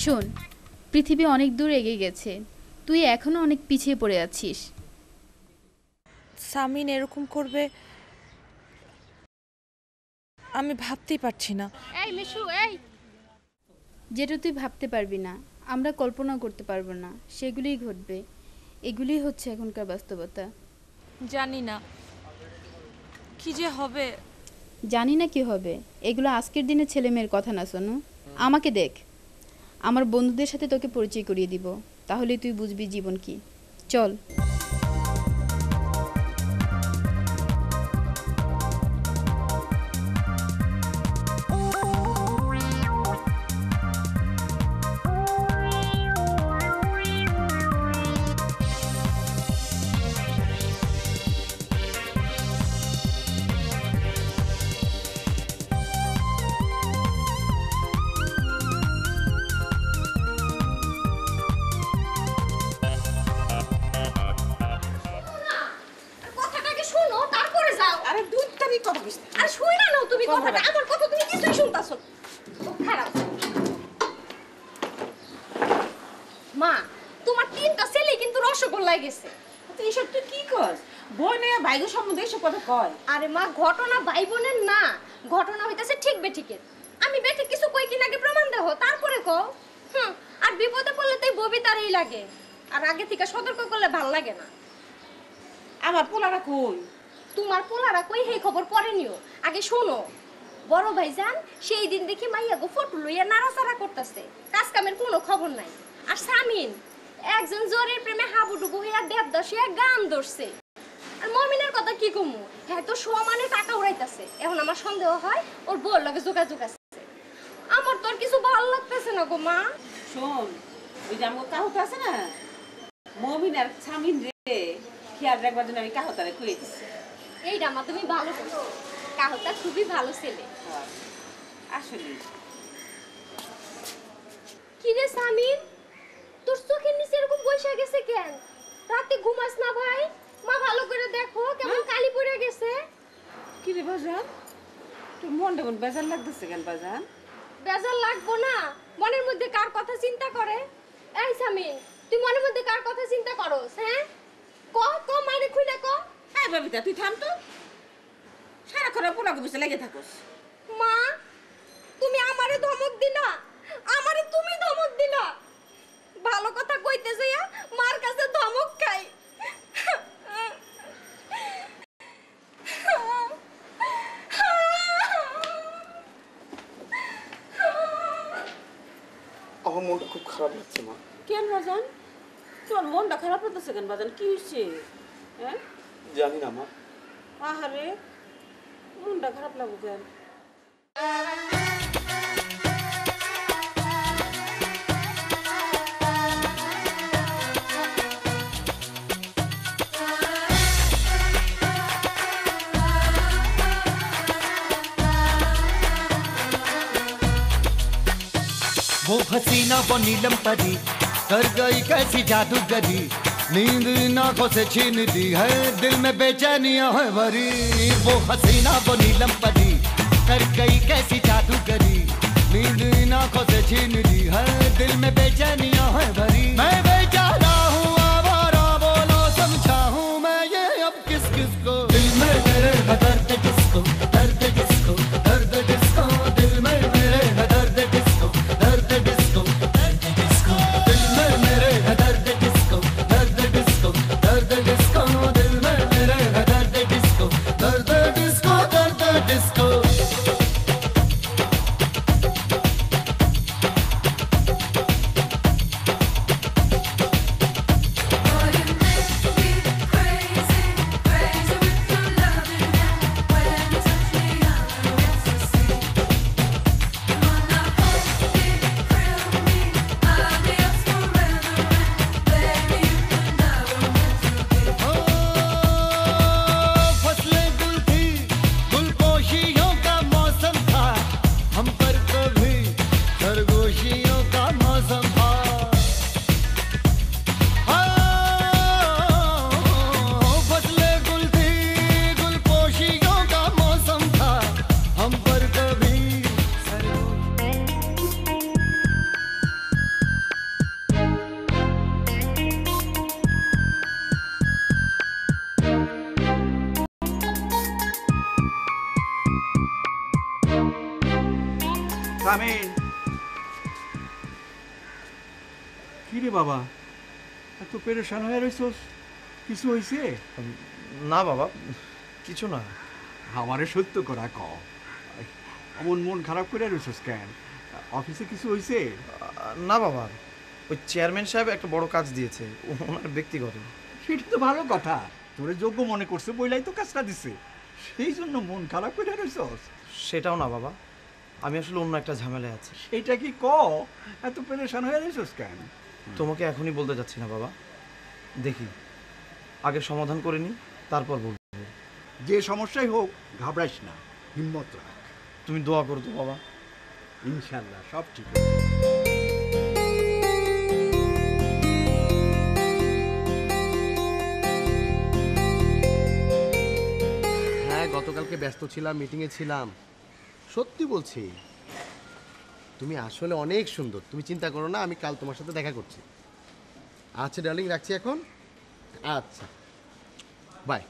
শোন, পৃথিবী অনেক দূর এগিয়ে গেছে, তুই এখনো অনেক পিছিয়ে পড়ে আছিস। সামিন এরকম করবে আমি ভাবতেই পারছি না। এই মিশু, এই, যেটা তুই ভাবতে পারবি না, আমরা কল্পনা করতে পারবো না, সেগুলিই ঘটবে। এগুলিই হচ্ছে এখনকার বাস্তবতা। জানি না কি যে হবে। জানি না কি হবে, এগুলো আজকের দিনে ছেলে মেয়ের কথা না শোনো। আমাকে দেখ, আমার বন্ধুদের সাথে তোকে পরিচয় করিয়ে দিব, তাহলে তুই বুঝবি জীবন কি। চল। মা, তোমার তিনটা ছেলে কিন্তু রসগোল্লায় গেছে। এইসব তুই কি কর? বই নেই ভাইগো সম্বন্ধে এইসব কথা কয়? আরে মা, ঘটনা ভাই বোনের না, ঘটনা হইতাছে ঠিক বেঠিকের। আমি বেঠিক কিছু কই কিনা আগে প্রমাণ দেহ, তারপরে কও। আর বিপদে পড়লে তাই ববিতারই লাগে, আর আগে থেকে সতর্ক করলে ভাল লাগে না। আমার পোলারা কই? তোমার পোলারা কই সেই খবর পরে নিও, আগে শোনো। বড় ভাইজান সেই দিন দেখি মাইয়া গো ফটো লইয়া নাড়াচাড়া করতেছে, কাজ কামের কোনো খবর নাই। আর সামিন একজন জোরের প্রেমে হাবুডুবু হইয়া দেবদাস হইয়া গান ধরছে। আর মমিনের কথা কি কমু, হ্যাঁ তো সমানে টাকা উড়াইতেছে। এখন আমার সন্দেহ হয় ওর বউর লগে যোগাযোগ আছে। আমার তো আর কিছু ভালো লাগতেছে না গো মা। শোন, ওই যে আমার কাহত আছে না, মমিন আর সামিন রে খেয়াল রাখবার জন্য আমি কাহতারে কয়ে দিচ্ছি। এইটা মা তুমি ভালো করছো, কাহতা খুবই ভালো ছেলে। আসলে কি রে সামিন, তোর চোখের নিচে এরকম বসে গেছে কেন? রাতে ঘুমাস না ভাই? মা ভালো করে দেখো কেমন কালি পড়ে গেছে। কি রে বাজান, তোর মনটা মন বেজার লাগতেছে কেন বাজান? বেজার লাগবো না, মনের মধ্যে কার কথা চিন্তা করে? এই সামিন, তুই মনের মধ্যে কার কথা চিন্তা করস? হ্যাঁ ক মাইরে খুইলা ক। হ্যাঁ বাবিতা, তুই থাম তো, সারাক্ষণ পোলাকে বসে লেগে থাকোস। মা, তুমি আমারে ধমক দিলা, আমারে তুমি ধমক দিলা। ভালো কথা কইতে যাইয়া মার কাছে ধমক খাই। আমার মনটা খুব খারাপ লাগছে মা। কেন বাজান, তোর মনটা খারাপ লাগতেছে কেন বাজান? কি হয়েছে? হ্যাঁ জানি না মা। আহারে, মনটা খারাপ লাগবে কেন? वो हसीना वो नीलम परी कर गई कैसी जादूगरी, नींद इन आंखों से छीन दी है, दिल में बेचैनियां है भरी। वो हसीना वो नीलम परी कर गई कैसी जादूगरी, नींद इन आंखों से छीन दी है, दिल में बेचैनियां है भरी। मैं बेचारा हूँ आवारा, बोलो समझाऊं मैं ये अब किस किस को। दिल में मेरे है दर्द किसको, दर्द किसको, दर्द किसको, दिल में मेरे है दर्द किसको, दर्द किसको, दर्द किसको, दिल में मेरे है दर्द किसको, दर्द किसको, दर्द किसको, दिल में मेरे है दर्द किसको, दर्द किसको, दर्द किसको। সামিন, কি রে বাবা, এত পেরেশান হয়ে রইছস? কিছু হইছে? না বাবা, কিছু না। আমারে সত্য করা ক, অমন মন খারাপ করে রইছস কেন? অফিসে কিছু হইছে? না বাবা, ওই চেয়ারম্যান সাহেব একটা বড় কাজ দিয়েছে, ওনার ব্যক্তিগত। সেটা তো ভালো কথা, তোরে যোগ্য মনে করছে বইলাই তো কাজটা দিছে, সেই জন্য মন খারাপ করে রইছস? সেটাও না বাবা, আমি আসলে অন্য একটা ঝামেলায় আছি। সেইটা কি ক, এত পেরেশান হয়ে রইছস কেন? তোমাকে এখনই বলতে যাচ্ছি না বাবা, দেখি আগে সমাধান করে নি, তারপর বলবো। যে সমস্যাই হোক ঘাবড়াইস না, হিম্মত রাখ। তুমি দোয়া করো তো বাবা। ইনশাল্লাহ সব ঠিক হবে। হ্যাঁ, গতকালকে ব্যস্ত ছিলাম, মিটিংয়ে ছিলাম। সত্যি বলছি, তুমি আসলে অনেক সুন্দর। তুমি চিন্তা করো না, আমি কাল তোমার সাথে দেখা করছি। আচ্ছা ডার্লিং, রাখছি এখন। আচ্ছা, বাই।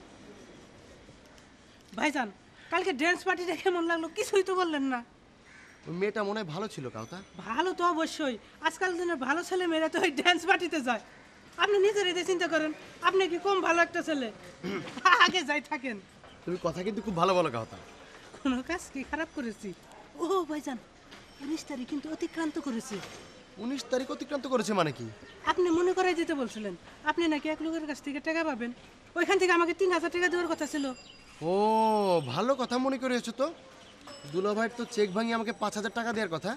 ভাইজান, কালকে ড্যান্স পার্টিটা কেমন লাগলো? কিছুই তো বললেন না। ওই মেয়েটা মনে হয় ভালো ছিল কাউতা। ভালো তো অবশ্যই, আজকাল দিনের ভালো ছেলে মেয়েরা তো ওই ড্যান্স পার্টিতে যায়। আপনি নিজের এতে চিন্তা করেন, আপনি কি কম ভালো একটা ছেলে? আগে যাই থাকেন। তুমি কথা কিন্তু খুব ভালো বলো কাউতা। কোনো কাজ কি খারাপ করেছি? ও ভাইজান, 19 তারিখ কিন্তু অতিক্রান্ত করেছি। 19 তারিখ অতিক্রান্ত করেছে মানে কি? আপনি মনে করাই দিতে বলছিলেন, আপনি নাকি এক লোকের কাছ থেকে টাকা পাবেন, ওইখান থেকে আমাকে 3000 টাকা দেওয়ার কথা ছিল। ও, ভালো কথা মনে করেছো তো। দুলা ভাইয়ের তো চেক ভাঙিয়ে আমাকে 5000 টাকা দেওয়ার কথা।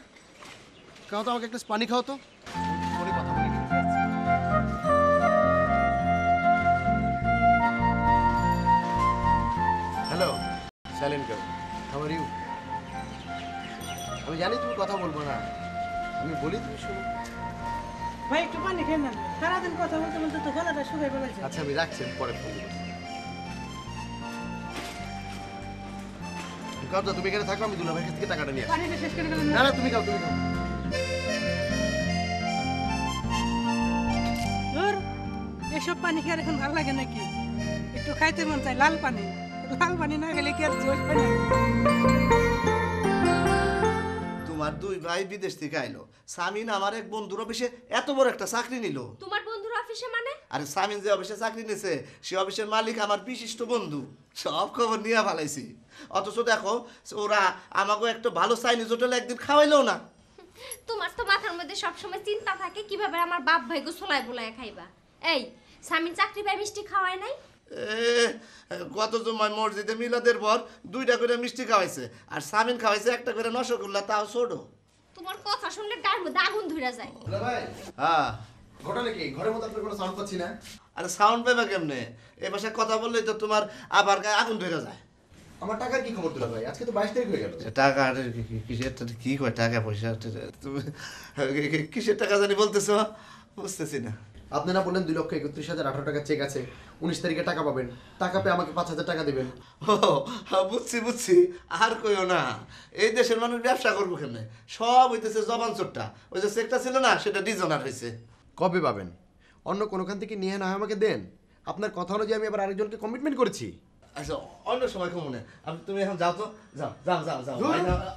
খাও তো, আমাকে একটা পানি খাও তো। হ্যালো, সাইলেন্ট করো। How are you? আমি জানি তুমি কথা বলবো না, আমি বলি তুমি শুনো। ভাই একটু পানি খেয়ে নেন, সারাদিন কথা বলতে বলতে তো গলাটা শুকাই ফেলেছে। আচ্ছা, আমি রাখছি, পরে ফোন করছি। কাও তো, তুমি এখানে থাকো, আমি দুলা ভাইয়ের কাছ থেকে টাকাটা নিয়ে আসি। পানিটা শেষ করে গেলেন না না, তুমি খাও, তুমি খাও। ধুর, এসব পানি কি আর এখন ভালো লাগে নাকি? একটু খাইতে মন চাই লাল পানি। লাল পানি না খেলে কি আর জোশ হয় না? তোমার দুই ভাই বিদেশ থেকে আইলো। সামিন আমার এক বন্ধুর অফিসে এত বড় একটা চাকরি নিল। তোমার বন্ধুর অফিসে মানে? আরে সামিন যে অফিসে চাকরি নিছে, সে অফিসের মালিক আমার বিশিষ্ট বন্ধু। সব খবর নিয়ে ফেলাইছি। অথচ দেখো, ওরা আমাকে একটা ভালো চাইনিজ হোটেলে একদিন খাওয়াইলো না। তোমার তো মাথার মধ্যে সবসময় চিন্তা থাকে কিভাবে আমার বাপ ভাইকে ছোলায় বোলায় খাইবা। এই সামিন চাকরি পায় মিষ্টি খাওয়ায় নাই? গত জুমায় মসজিদে মিলাদের পর 2টা করে মিষ্টি খাওয়াইছে, আর সামিন খাওয়াইছে একটা করে রসগোল্লা, তাও ছোট। তোমার কথা শুনলে গায়ের মধ্যে আগুন ধরে যায়। দুলা ভাই, হ্যাঁ, ঘটনা কি? ঘরের মধ্যে আপনার কোনো সাউন্ড পাচ্ছি না। আরে সাউন্ড পাবে কেমনে? এ ভাষায় কথা বললেই তো তোমার আবার গায়ে আগুন ধরে যায়। আমার টাকার কি খবর দুলা ভাই? আজকে তো 22 তারিখ হয়ে গেল। টাকা কিসের কি কয় টাকা পয়সা? তুমি কিসের টাকা জানি বলতেছো, বুঝতেছি না। আপনি না বললেন 2,31,18 টাকা চেক আছে, 19 তারিখে টাকা পাবেন। টাকা পেয়ে আমাকে 5000 টাকা দেবেন। ও বুঝছি বুঝছি, আর কইও না। এই দেশের মানুষ ব্যবসা করবো কেমনে? সব হইতেছে জবান চোট্টা। ওই যে চেকটা ছিল না, সেটা ডিজনার হয়েছে। কবে পাবেন? অন্য কোনোখান থেকে নিয়ে না হয় আমাকে দেন। আপনার কথা অনুযায়ী আমি আবার আরেকজনকে কমিটমেন্ট করেছি। আচ্ছা, অন্য সময় কমনে। তুমি এখন যাও তো, যাও যাও যাও যাও।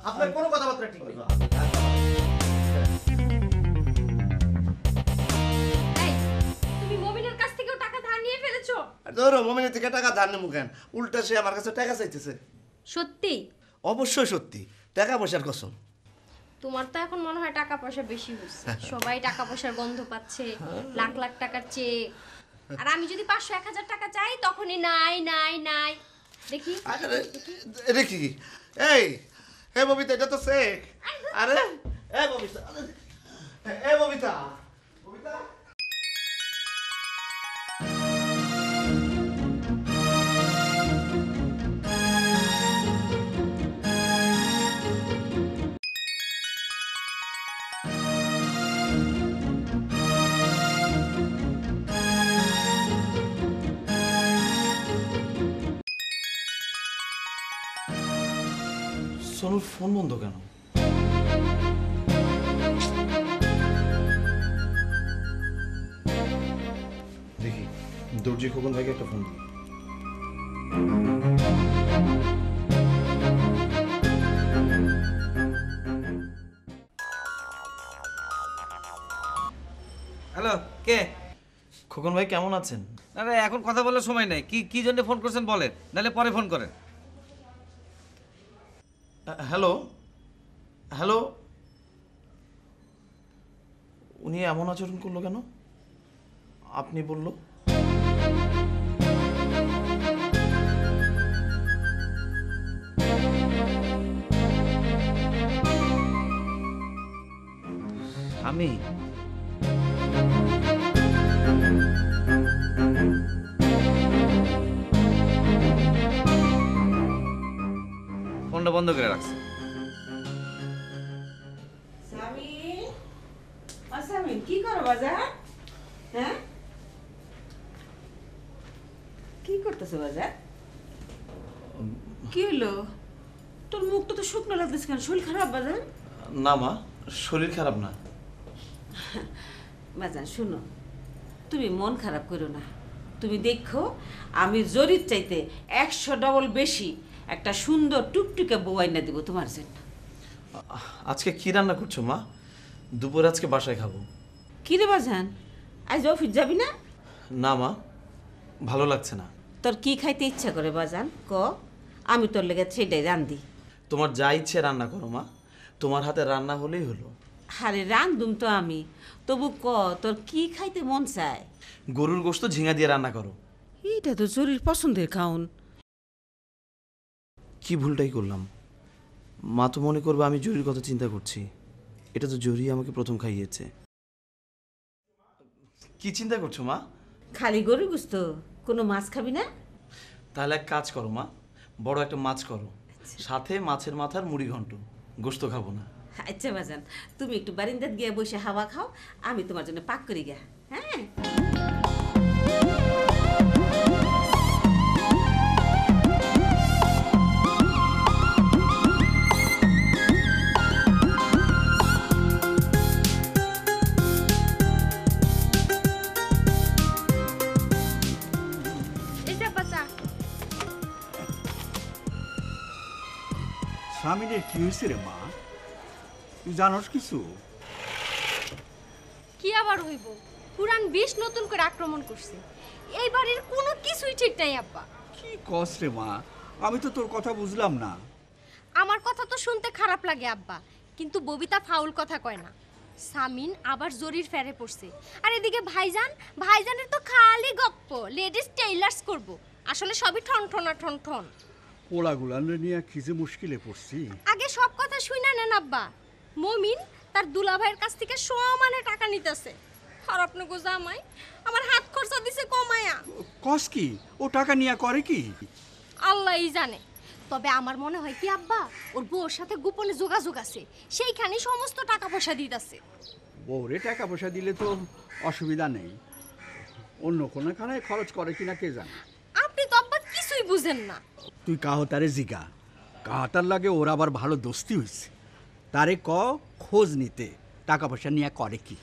আপনার কোনো কথাবার্তা ঠিক নেই। তুমি মমিনের কাছ থেকেও টাকা ধার নিয়ে ফেলেছো? ধরো, মমিনের থেকে টাকা ধার নেবো কেন? উল্টা সে আমার কাছে টাকা চাইতেছে। সত্যি? অবশ্যই সত্যি, টাকা পয়সার কসম। তোমার তো এখন মনে হয় টাকা পয়সা বেশি হচ্ছে। সবাই টাকা পয়সার গন্ধ পাচ্ছে, লাখ লাখ টাকার চেক। আর আমি যদি 500-1000 টাকা চাই, তখনই নাই নাই নাই। দেখি এটা কি? এই হে ববিতা, এটা তো চেক। আরে এ ববিতা, এ ববিতা, ববিতা। সোনুর ফোন বন্ধ কেন? দেখি দর্জি খোকন ভাইকে একটা ফোন দিই। কে? খোকন ভাই কেমন আছেন? না না, এখন কথা বলার সময় নেই। কি কি জন্য ফোন করছেন বলেন, নাহলে পরে ফোন করেন। হ্যালো হ্যালো, উনি এমন আচরণ করলো কেন? আপনি বললো আমি ফোনটা বন্ধ করে রাখছি। সামিন কি করো বাজার? হ্যাঁ কি করতেছো বাজার? কি হলো? তোর মুখটা তো শুকনো লাগতেছে কেন? শরীর খারাপ বাজার? না মা, শরীর খারাপ না। বাজার শুনো, তুমি মন খারাপ করো না। তুমি দেখো, আমি জরির চাইতে 100 ডবল বেশি একটা সুন্দর টুকটুকে বউ আইনা দিব তোমার জন্য। আজকে কি রান্না করছো মা? দুপুরে আজকে বাসায় খাবো। কি রে বাজান, আজ অফিস যাবি না? না মা, ভালো লাগছে না। তোর কি খাইতে ইচ্ছা করে বাজান ক, আমি তোর লেগে সেটাই রান্ধি। তোমার যা ইচ্ছে রান্না করো মা, তোমার হাতে রান্না হলেই হলো। আরে রান্ধুম তো আমি, তবু ক তোর কি খাইতে মন চায়? গরুর গোশত ঝিঙা দিয়ে রান্না করো। এইটা তো জরির পছন্দের খাউন। কি ভুলটাই করলাম? মা তো মনে করবে আমি জরির কথা চিন্তা করছি। এটা তো জরি আমাকে প্রথম খাইয়েছে। কি চিন্তা করছো মা? খালি গরু গুস্ত, কোনো মাছ খাবি না? তাহলে এক কাজ করো মা, বড় একটা মাছ করো, সাথে মাছের মাথার মুড়ি ঘন্ট। গোশত খাবো না। আচ্ছা বাজান, তুমি একটু বারিন্দাত গিয়ে বসে হাওয়া খাও, আমি তোমার জন্য পাক করি গা। হ্যাঁ স্বামীনের কি হয়েছে রে মা? তুই জানোস কিছু? কি আবার হইব? পুরান বিষ নতুন করে আক্রমণ করছে। এই বাড়ির কোনো কিছুই ঠিক নাই আব্বা। কি কস রে মা? আমি তো তোর কথা বুঝলাম না। আমার কথা তো শুনতে খারাপ লাগে আব্বা, কিন্তু ববিতা ফাউল কথা কয় না। সামিন আবার জরির ফেরে পড়ছে, আর এদিকে ভাইজানের তো খালি গপ্প, লেডিস টেইলার্স করব। আসলে সবই ঠনঠনা ঠনঠন। পোলাগুলান নিয়ে কি যে মুশকিলে পড়ছি। আগে সব কথা শুইনা নেন আব্বা। মমিন তার দুলাভাইয়ের কাছ থেকে সমানে টাকা নিতেছে, আর আপনাকে জামাই আমার হাত খরচা দিছে কমায়া। কস কি? ও টাকা নিয়ে করে কি? আল্লাহই জানে। তবে আমার মনে হয় কি আব্বা, ওর বউর সাথে গোপনে যোগাযোগ আছে, সেইখানেই সমস্ত টাকা পয়সা দিতেছে। বউরে টাকা পয়সা দিলে তো অসুবিধা নেই, অন্য কোনো খানায় খরচ করে কিনা কে জানে। আপনি তো আব্বা কিছুই বুঝেন না। তুই কাহতারে জিগা, কাহতার লাগে ওর আবার ভালো দোস্তি হয়েছে। তারে ক খোঁজ নিতে টাকা পয়সা নিয়ে করে কি।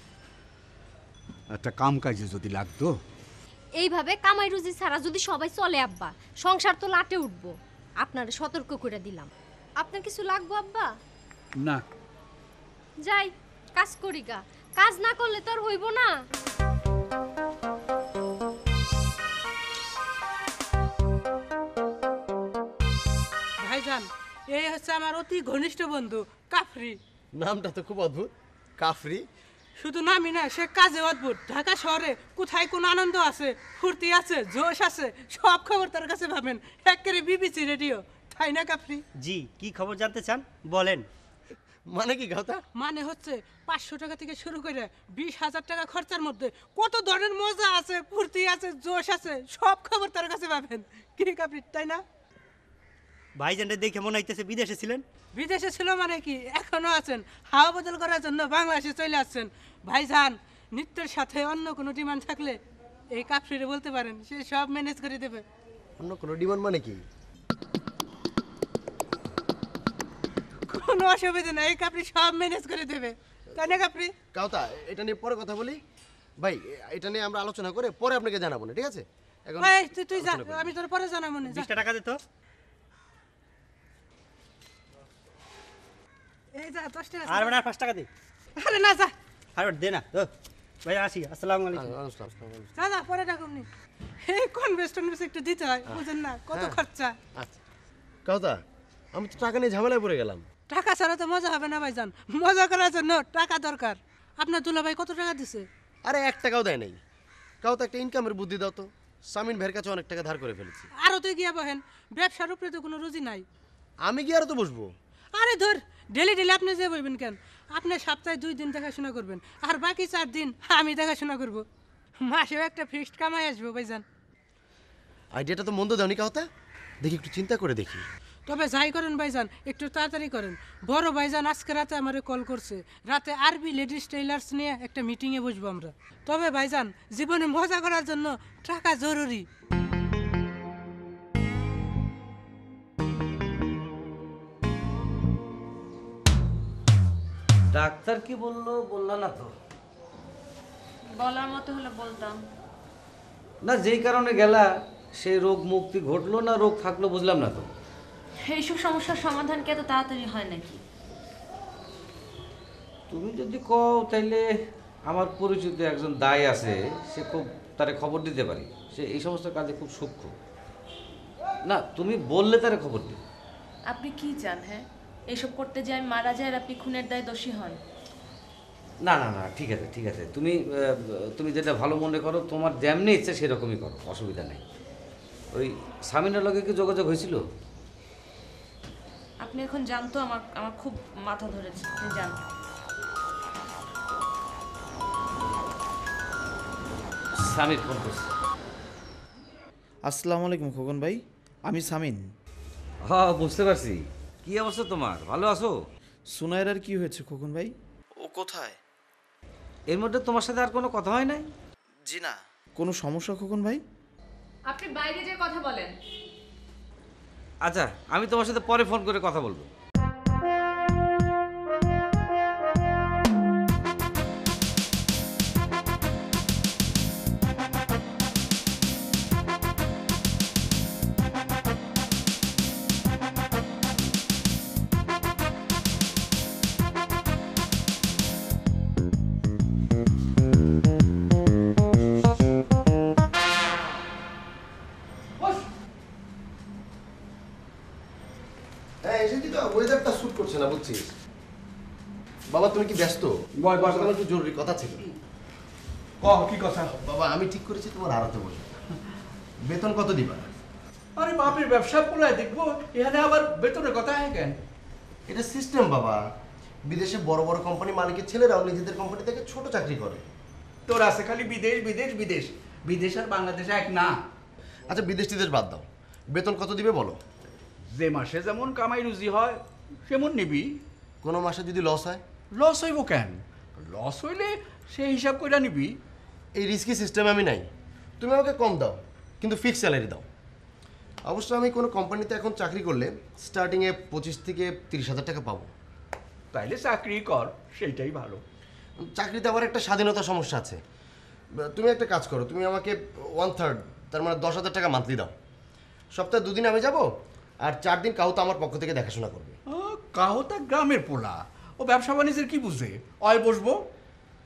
একটা কাম কাজে যদি লাগতো। এইভাবে কামাই রুজি ছাড়া যদি সবাই চলে আব্বা, সংসার তো লাটে উঠবো। আপনারে সতর্ক করে দিলাম। আপনার কিছু লাগবো আব্বা? না, যাই কাজ করি গা, কাজ না করলে তো আর হইব না। ভাইজান, এই হচ্ছে আমার অতি ঘনিষ্ঠ বন্ধু কাফরি। নামটা তো খুব অদ্ভুত, কাফরি। শুধু নামই না, সে কাজে অদ্ভুত। ঢাকা শহরে কোথায় কোন আনন্দ আছে, ফুর্তি আছে, জোশ আছে, সব খবর তার কাছে পাবেন। একেবারে বিবিসি রেডিও, তাই না কাফরি? জি, কি খবর জানতে চান বলেন। মানে কি কথা? মানে হচ্ছে 500 টাকা থেকে শুরু করে 20,000 টাকা খরচার মধ্যে কত ধরনের মজা আছে, ফুর্তি আছে, জোশ আছে, সব খবর তার কাছে পাবেন। কি কাফরি, তাই না? ভাইজানটা দেখে মনে হইতেছে বিদেশে ছিলেন। বিদেশে ছিল মানে কি, এখনো আছেন। হাওয়া বদল করার জন্য বাংলাদেশে চলে আসছেন। ভাইজান, নৃত্যের সাথে অন্য কোনো ডিমান্ড থাকলে এই কাফরিরে বলতে পারেন, সে সব ম্যানেজ করে দেবে। অন্য কোনো ডিমান্ড মানে কি? কোনো অসুবিধা নেই, এই কাপড়ি সব ম্যানেজ করে দেবে, তাই না কাপড়ি? কাউতা, এটা নিয়ে পরে কথা বলি ভাই। এটা নিয়ে আমরা আলোচনা করে পরে আপনাকে জানাবো না, ঠিক আছে? এখন ভাই তুই যা, আমি তোর পরে জানাবো না। 20 টাকা দে তো। এই যা 10 টাকা। আর বেটা 5 টাকা দে। আরে না যা। আরে দে না তো। ভাই আসি, আসসালামু আলাইকুম। দাদা পরে ডাকুন নি, এই কনভেস্টন একটু দিতে হয়, বুঝেন না কত খরচা। আচ্ছা কাউতা, আমি তো টাকা নিয়ে ঝামেলায় পড়ে গেলাম। টাকা ছাড়া তো মজা হবে না ভাইজান, মজা করার জন্য টাকা দরকার। আপনার দুলাভাই কত টাকা দিছে? আরে 1 টাকাও দেয় নাই। কাউতা একটা ইনকামের বুদ্ধি দাও তো। সামিন ভাইয়ের কাছে অনেক টাকা ধার করে ফেলেছি। আরো তো গিয়া বহেন, ব্যবসার উপরে তো কোনো রুজি নাই। আমি কি আরো তো বসবো? আরে ধর, ডেলি ডেলি আপনি যে বইবেন কেন? আপনি সপ্তাহে 2 দিন দেখাশোনা করবেন, আর বাকি 4 দিন আমি দেখাশোনা করব। মাসেও একটা ফিক্সড কামাই আসবো ভাইজান। আইডিয়াটা তো মন্দ দাওনি কাউতা, দেখি একটু চিন্তা করে দেখি। তবে যাই করেন ভাইজান, একটু তাড়াতাড়ি করেন। বড় ভাইজান আজকে রাতে আমারে কল করছে, রাতে আরবি লেডিস টেইলার্স নিয়ে একটা মিটিংয়ে বসবো আমরা। তবে ভাইজান, জীবনে মজা করার জন্য টাকা জরুরি। ডাক্তার কি বললো বললা না তো? বলার মতো হলে বলতাম। না, যেই কারণে গেলা সেই রোগ মুক্তি ঘটলো না রোগ থাকলো বুঝলাম না তো। এইসব সমস্যার সমাধান কি এত তাড়াতাড়ি হয় নাকি? তুমি যদি কও তাইলে আমার পরিচিত একজন দায় আছে, সে খুব তারে খবর দিতে পারি। সে এই সমস্ত কাজে খুব সূক্ষ্ম। না, তুমি বললে তারে খবর দিই। আপনি কি চান? হ্যাঁ, এইসব করতে যে আমি মারা যাই আর আপনি খুনের দায়ে দোষী হন? না না না, ঠিক আছে ঠিক আছে, তুমি যেটা ভালো মনে করো, তোমার যেমনি ইচ্ছে সেরকমই করো, অসুবিধা নেই। ওই সামিনের লগে কি যোগাযোগ হয়েছিল? আপনি এখন জানতো, আমার আমার খুব মাথা ধরেছে, আপনি জান। সামির ফোন করছে। আসসালামু আলাইকুম খোকন ভাই, আমি সামিন। হ্যাঁ, বুঝতে পারছি। কি অবস্থা তোমার, ভালো আছো? সুনাইর আর কি হয়েছে খোকন ভাই? ও কোথায়? এর মধ্যে তোমার সাথে আর কোনো কথা হয় নাই? জি না। কোনো সমস্যা খোকন ভাই? আপনি বাইরে যে কথা বলেন। আচ্ছা, আমি তোমার সাথে পরে ফোন করে কথা বলবো। হ্যাঁ এসেছি তো, ওয়েদারটা স্যুট করছে না বুঝছিস। বাবা তুমি কি ব্যস্ত? আমার একটু জরুরি কথা ছিল। কি কথা? বাবা আমি ঠিক করেছি তোমার আড়াতে বসবো। বেতন কত দিবা? আরে বাপের ব্যবসা পোলায় দেখবো, এখানে আবার বেতনের কথা কেন? এটা সিস্টেম বাবা। বিদেশে বড় বড় কোম্পানি মালিকের ছেলেরাও নিজেদের কোম্পানি থেকে ছোট চাকরি করে। তোর আছে খালি বিদেশ বিদেশ বিদেশ, বিদেশ আর বাংলাদেশ এক না। আচ্ছা বিদেশ টিদেশ বাদ দাও, বেতন কত দিবে বলো? যে মাসে যেমন কামাই রুজি হয় সেমন নিবি। কোনো মাসে যদি লস হয়? লস হইব কেন? লস হইলে সেই হিসাব করে নিবি। এই রিস্কি সিস্টেম আমি নাই। তুমি আমাকে কম দাও কিন্তু ফিক্স স্যালারি দাও। অবশ্য আমি কোনো কোম্পানিতে এখন চাকরি করলে স্টার্টিংয়ে 25 থেকে 30,000 টাকা পাবো। তাইলে চাকরি কর, সেইটাই ভালো। চাকরিতে আবার একটা স্বাধীনতা সমস্যা আছে। তুমি একটা কাজ করো, তুমি আমাকে 1/3, তার মানে 10,000 টাকা মান্থলি দাও। সপ্তাহে 2 দিন আমি যাব, আর 4 দিন কাউতা আমার পক্ষ থেকে দেখাশোনা করবে। কাহতা গ্রামের পোলা, ও ব্যবসা বাণিজ্যের কি বুঝে? অয় বসবো।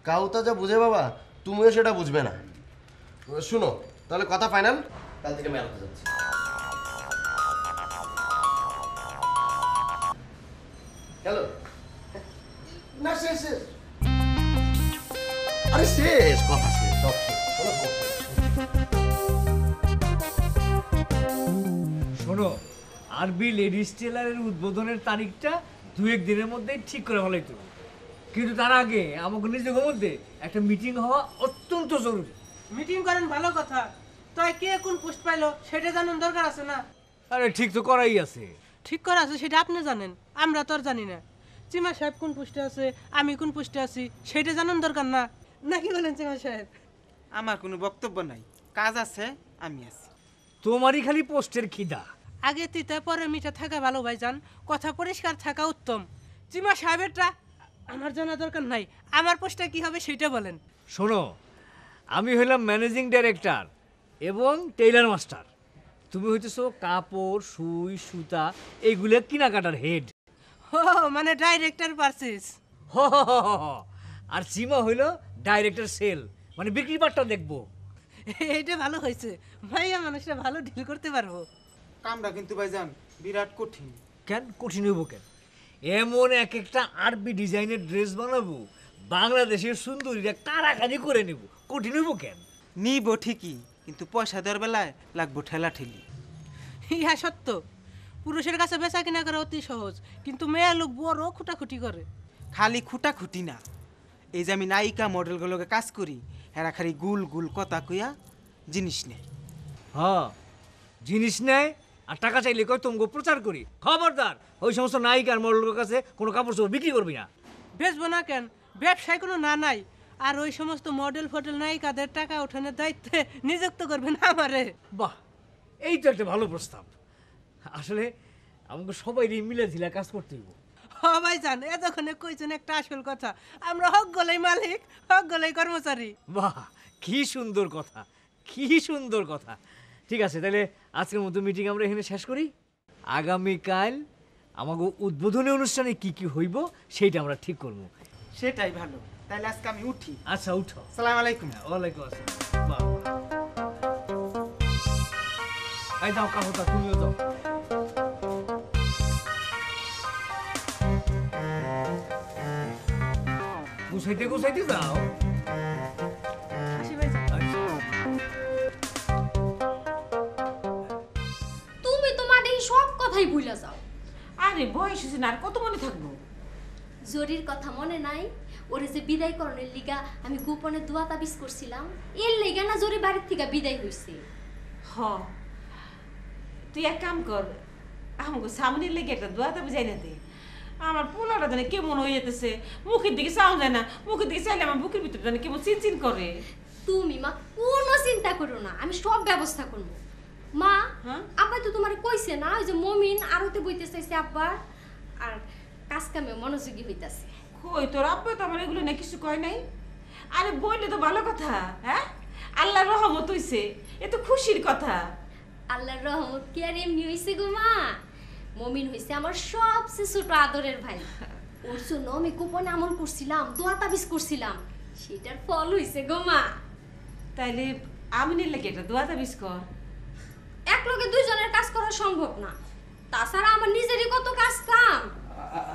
কাউতা যা বুঝে বাবা, তুমিও সেটা বুঝবে না। শুনো তাহলে কথা ফাইনাল, কাল থেকে আমি আলাদা যাচ্ছি। হ্যালো, না শেষ শেষ, আরে শেষ কথা, শেষ সব শেষ। শোনো, আরবি লেডিস টেলারের উদ্বোধনের তারিখটা 2-1 দিনের মধ্যেই ঠিক করে ফেলাইতে হবে। কিন্তু তার আগে আমাকে নিজেদের মধ্যে একটা মিটিং হওয়া অত্যন্ত জরুরি। মিটিং করেন ভালো কথা, তাই কে কোন পোস্ট পাইলো সেটা জানার দরকার আছে না? আরে ঠিক তো করাই আছে। ঠিক করা আছে সেটা আপনি জানেন, আমরা তো আর জানি না। চিমা সাহেব কোন পোস্টে আছে, আমি কোন পোস্টে আছি সেটা জানার দরকার না, নাকি বলেন চিমা সাহেব? আমার কোনো বক্তব্য নাই, কাজ আছে, আমি আছি। তোমারই খালি পোস্টের খিদা। আগে তিতা পরে মিঠা থাকা ভালো ভাইজান, কথা পরিষ্কার থাকা উত্তম। চিমা সাহেবেরটা আমার জানা দরকার নাই, আমার পোস্টটা কি হবে সেটা বলেন। শোনো, আমি হইলাম ম্যানেজিং ডাইরেক্টর এবং টেইলার মাস্টার। তুমি হইতেছো কাপড়, সুই, সুতা এইগুলো কেনাকাটার হেড। ও মানে ডাইরেক্টর পারছিস। আর চিমা হইল ডাইরেক্টর সেল, মানে বিক্রি বাট্টা দেখবো। এইটা ভালো হয়েছে, ভাইয়া মানুষটা ভালো ডিল করতে পারবো। কামটা কিন্তু ভাইজান বিরাট কঠিন। কেন কঠিন হইব কেন? এমন এক একটা আরবি ডিজাইনের ড্রেস বানাবো, বাংলাদেশের সুন্দরীরা কারাকারি করে নেব, কঠিন হইব কেন? নিব ঠিকই, কিন্তু পয়সা দেওয়ার বেলায় লাগবো ঠেলা ঠেলি। ইহা সত্য, পুরুষের কাছে বেচা কিনা করা অতি সহজ, কিন্তু মেয়া লোক বড় খুঁটাখুটি করে। খালি খুঁটাখুটি না, এই যে আমি নায়িকা মডেলগুলোকে কাজ করি, এরা খালি গুল গুল কথা কইয়া জিনিস নেই। হ্যাঁ, জিনিস নেয় আর টাকা চাইলে কয় তোমাকে প্রচার করি। খবরদার ওই সমস্ত নায়িকার মডেলের কাছে কোনো কাপড় চোপড় বিক্রি করবি না। বেচবো না কেন, ব্যবসায় কোনো না নাই। আর ওই সমস্ত মডেল ফডেল নায়িকাদের টাকা ওঠানোর দায়িত্বে নিযুক্ত করবেন আমারে। বাহ, এই তো একটা ভালো প্রস্তাব। আসলে আমাকে সবাই মিলে ঝিলা কাজ করতে হইব। হ ভাইজান, এতক্ষণে কইছেন একটা আসল কথা, আমরা হক গলাই মালিক, হক গলাই কর্মচারী। বাহ, কি সুন্দর কথা, কি সুন্দর কথা। ঠিক আছে, তাহলে আজকের মতো মিটিং আমরা এখানে শেষ করি। আগামীকাল আমাকে উদ্বোধনী অনুষ্ঠানে কি কি হইব সেইটা আমরা ঠিক করব। সেটাই ভালো, তাহলে আজকে আমি উঠি। আচ্ছা, উঠো। আসসালামু আলাইকুম। ওয়ালাইকুম আসসালাম। বাহ, এই দাও কাপড়টা, তুমিও দাও। গুছাইতে গুছাইতে যাও। তুমি তোমার এই সব কথাই ভুলে যাও। আরে বয়স হয়েছে না, আর কত মনে থাকবো? জরির কথা মনে নাই? ওরে যে বিদায় করণের লিগা আমি গোপনে দোয়া তাবিজ করছিলাম, এর লিগা না জরি বাড়ির থেকে বিদায় হইছে। হ, তুই এক কাম কর, আমাকে সামনের লেগে একটা দোয়াতে বুঝাই না দে। আমার পোলাটা জানে কেমন হয়ে যেতেছে, মুখের দিকে চাও যায় না, মুখের দিকে চাইলে আমার বুকের ভিতরে জানে কেমন চিনচিন করে। তুমি মা কোনো চিন্তা করো না, আমি সব ব্যবস্থা করবো। মা, আব্বা তো তোমার কইছে না ওই যে মমিন আরতে বইতে চাইছে আব্বা, আর কাজ কামে মনোযোগী হইতাছে। কই তোর আব্বা তো আমার এগুলো না কিছু কয় নাই। আরে বললে তো ভালো কথা। হ্যাঁ, আল্লাহর রহমত হইছে, এ তো খুশির কথা। আল্লাহর রহমত কি আর এমনি হইছে গো মা? মমিন হইছে আমার সবচেয়ে ছোট আদরের ভাই। ওর জন্য আমি গোপনে আমল করছিলাম, দোয়া তাবিজ করছিলাম, সেটার ফল হইছে গো মা। তাইলে আমিনের লেগে একটা দোয়া তাবিজ কর। এক লগে দুইজনের কাজ করা সম্ভব না, তাছাড়া আমার নিজেরই কত কাজ কাম।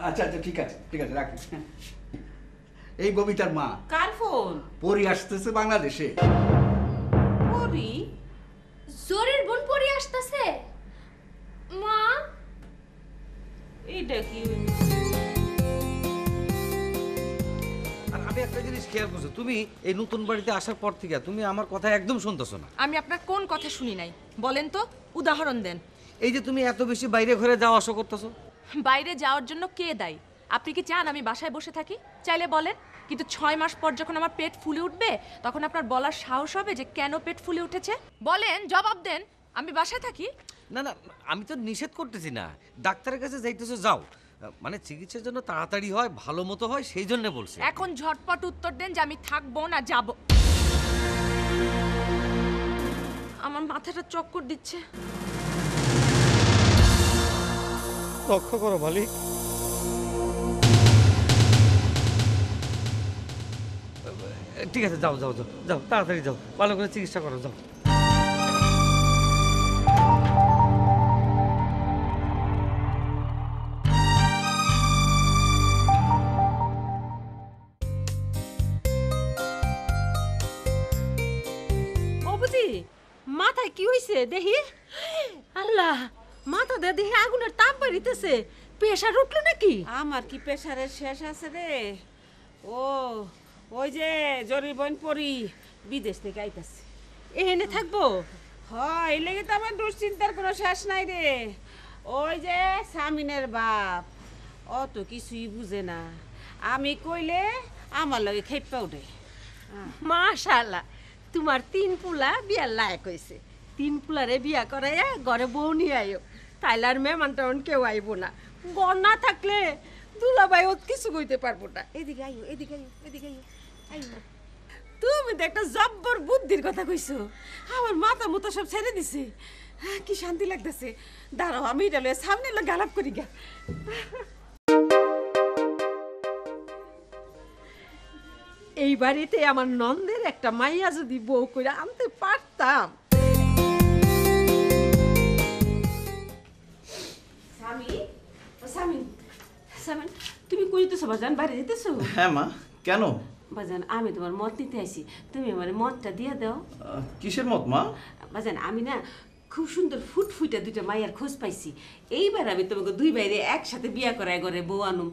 আচ্ছা আচ্ছা, ঠিক আছে ঠিক আছে, রাখি। এই ববিতার মা। কার ফোন? পরি আসতেছে বাংলাদেশে। পরি? জরির বোন পরি আসতেছে? মা, এইটা কি? আর আমি একটা জিনিস খেয়াল করছি, তুমি এই নতুন বাড়িতে আসার পর থেকে তুমি আমার কথা একদম শুনতেছো না। আমি আপনার কোন কথা শুনি নাই বলেন তো, উদাহরণ দেন। এই যে তুমি এত বেশি বাইরে ঘরে যাওয়া আসা করতেছো। বাইরে যাওয়ার জন্য কে দায়ী? আপনি কি চান আমি বাসায় বসে থাকি? চাইলে বলেন, কিন্তু 6 মাস পর যখন আমার পেট ফুলে উঠবে তখন আপনার বলার সাহস হবে যে কেন পেট ফুলে উঠেছে? বলেন, জবাব দেন। আমি বাসায় থাকি? না না, আমি তো নিষেধ করতেছি না, ডাক্তারের কাছে যাইতেছো যাও, মানে চিকিৎসার জন্য তাড়াতাড়ি হয়, ভালো মতো হয়, সেই জন্য বলছি। এখন ঝটপট উত্তর দেন যে আমি থাকবো না যাব। আমার মাথাটা চক্কর দিচ্ছে। লক্ষ্য করো মালিক। ঠিক আছে, যাও যাও যাও যাও, তাড়াতাড়ি যাও, ভালো করে চিকিৎসা করো, যাও। বাবুজি, মাথায় কি হইছে দেখি? আল্লাহ, মাথা দিয়ে দেখি আগুনের তাপ বাড়িতেছে, প্রেসার উঠলো নাকি? আমার কি প্রেসারের শেষ আছে রে? ও ওই যে জরির বোন পরি বিদেশ থেকে আইতাছে। এখানে থাকবো? হয়, এই লেগে তো আমার দুশ্চিন্তার কোনো শেষ নাই রে। ওই যে সামিনের বাপ অত কিছুই বুঝে না, আমি কইলে আমার লগে খেপা উঠে। মাশাআল্লাহ, তোমার 3 পুলা বিয়ার লায়ক হয়েছে। 3 পুলারে বিয়া করাইয়া ঘরে বউ নিয়ে আইও, তাইলে আর মেহমান টেমন কেউ আইব না। ঘর না থাকলে দুলাভাই ওত কিছু কইতে পারবো না। এদিকে আইও, এদিকে আইও, এদিকে আইও, আইও। তুমি তো একটা জব্বর বুদ্ধির কথা কইছো, আমার মাথা মুতা সব ছেড়ে দিছে। কি শান্তি লাগতেছে। দাঁড়াও, আমি এটা লয়ে সামনে গালাপ করি গা। এই বাড়িতে আমার নন্দের একটা মাইয়া যদি বউ করে আনতে পারতাম। তুমি কই যেতেছো বাজান? বাইরে যেতেছো? হ্যাঁ মা, কেন? বাজান আমি তোমার মত নিতে আইছি, তুমি আমার মতটা দিয়ে দাও। কিসের মত মা? বাজান আমি না খুব সুন্দর ফুটফুটে দুইটা মাইয়ার খোঁজ পাইছি। এইবার আমি তোমাকে দুই বাইরে একসাথে বিয়া করায় ঘরে বউ আনুম।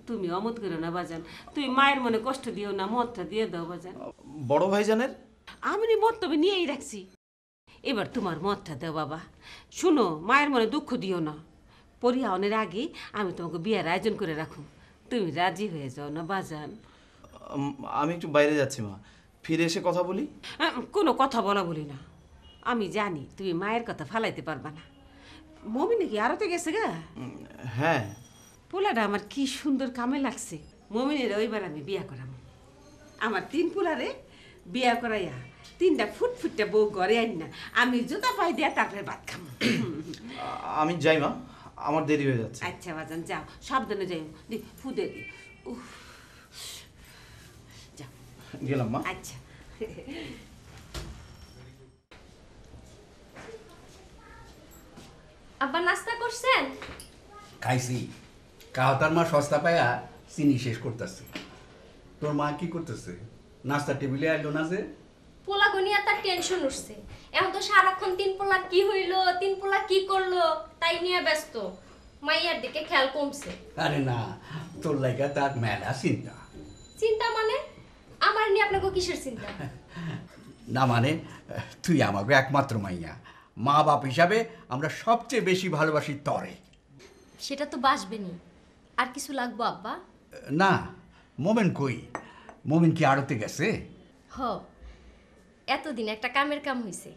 তুমি অমত করো না বাজান, তুমি মায়ের মনে কষ্ট দিও না, মতটা দিয়ে দাও বাজান। বড় ভাইজানের? আমি মত তবে নিয়েই রাখছি, এবার তোমার মতটা দাও বাবা। শুনো, মায়ের মনে দুঃখ দিও না, পরিহানের আগে আমি তোমাকে বিয়ার আয়োজন করে রাখুম, তুমি রাজি হয়ে যাও না বাজান। আমি একটু বাইরে যাচ্ছি মা, ফিরে এসে কথা বলি। কোনো কথা বলা বলি না, আমি জানি তুমি মায়ের কথা ফালাইতে পারবা না। মমি নাকি আরতে গেছে গা? হ্যাঁ। পোলাটা আমার কি সুন্দর কামে লাগছে। মমিনের ওইবার আমি বিয়া করাম, আমার 3 পোলারে বিয়া করাইয়া 3টা ফুটফুটটা বউ ঘরে আইন না, আমি জুতা পাই দিয়া তারপরে ভাত খাম। আমি যাই মা, আমার দেরি হয়ে যাচ্ছে। আচ্ছা বাজান যাও, সাবধানে যাই, দি ফুদে দি। যাও গেলাম মা। আচ্ছা। আব্বা নাস্তা করছেন? খাইছি। কাহতার মা সস্তা পায়া চিনি শেষ করতেছে। তোর মা কি করতেছে? নাস্তা টেবিলে আইলো না যে? পোলা গনিয়া তার টেনশন উঠছে, এখন তো সারাক্ষণ 3 পোলা কি হইলো, 3 পোলা কি করলো তাই নিয়ে ব্যস্ত। মাইয়ার দিকে খেয়াল কমছে। আরে না, তোর লাগা তার মেলা চিন্তা। চিন্তা মানে? আমার নিয়ে আপনাকে কিসের চিন্তা? না মানে, তুই আমাকে একমাত্র মাইয়া, মা বাপ হিসাবে আমরা সবচেয়ে বেশি ভালোবাসি তরে। সেটা তো বাসবেনি, আর কিছু লাগবো আব্বা? না, মোমেন কই? মোমেন কি আড়তে গেছে? হ, এতদিন একটা কামের কাম হইছে।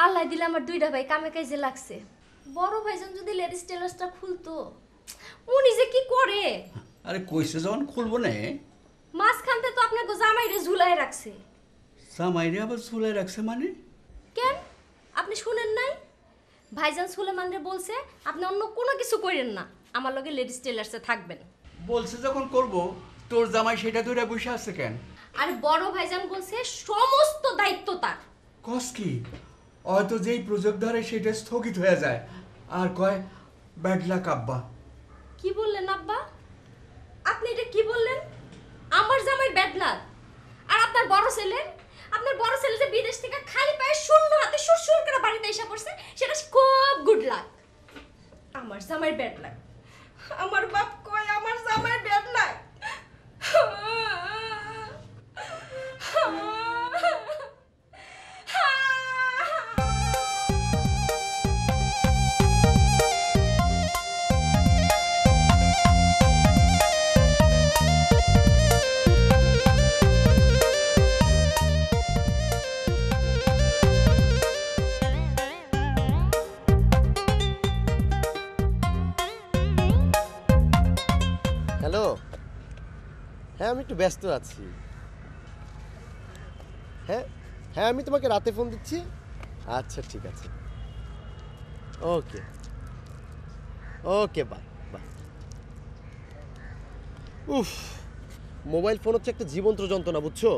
আল্লাহ দিলে আমার 2টা ভাই কামে কাজে লাগছে। বড় ভাইজান যদি লেডিস টেলার্সটা খুলতো, উনি যে কি করে! আরে কইছে যখন খুলবো না। মাঝখানতে তো আপনাকে জামাইরে ঝুলাই রাখছে। জামাইরে আবার ঝুলাই রাখছে মানে? কেন আপনি শুনেন নাই? ভাইজান সুলেমানরে বলছে আপনি অন্য কোনো কিছু করেন না, আমার লগে লেডিস টেলার্সে থাকবেন। বলছে যখন করব, তোর জামাই সেটা ধরে বসে আছে কেন? আর বড় ভাইজান বলছে সমস্ত দায়িত্ব তার। কস কি? হয়তো যেই প্রজেক্ট ধরে সেটা স্থগিত হয়ে যায়, আর কয় ব্যাড লাক আব্বা। কি বললেন আব্বা? আপনি এটা কি বললেন? আমার জামাই ব্যাড লাক? আর আপনার বড় ছেলে যে বিদেশ থেকে খালি পায়ে শূন্য হাতে সুরসুর করে বাড়িতে এসে পড়ছে, সেটা খুব গুড লাক। আমার জামাই ব্যাড লাক? আমার বাপ কয় আমার জামাই ব্যাড লাক। হ্যালো, হ্যাঁ আমি একটু ব্যস্ত আছি। হ্যাঁ হ্যাঁ আমি তোমাকে রাতে ফোন দিচ্ছি। আচ্ছা ঠিক আছে, ওকে ওকে, বাই বাই। উফ, মোবাইল ফোন হচ্ছে একটা জীবন্ত যন্ত্রণা, বুঝছো?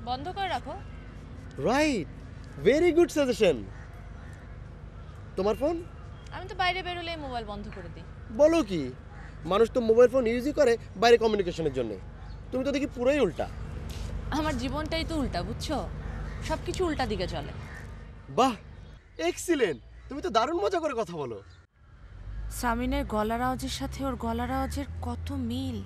বন্ধ করে রাখো। Right, very good suggestion. তোমার ফোন? আমি তো বাইরে বেরোলে মোবাইল বন্ধ করে দিই। বলো কি, মানুষ তো মোবাইল ফোন ইউজই করে বাইরে কমিউনিকেশনের জন্য, তুমি তো দেখি পুরোই উল্টা। আমার জীবনটাই তো উল্টা, বুঝছো? সব কিছু উল্টা দিকে চলে। বাহ, এক্সিলেন্ট, তুমি তো দারুণ মজা করে কথা বলো। সামিনের গলার আওয়াজের সাথে ওর গলার আওয়াজের কত মিল।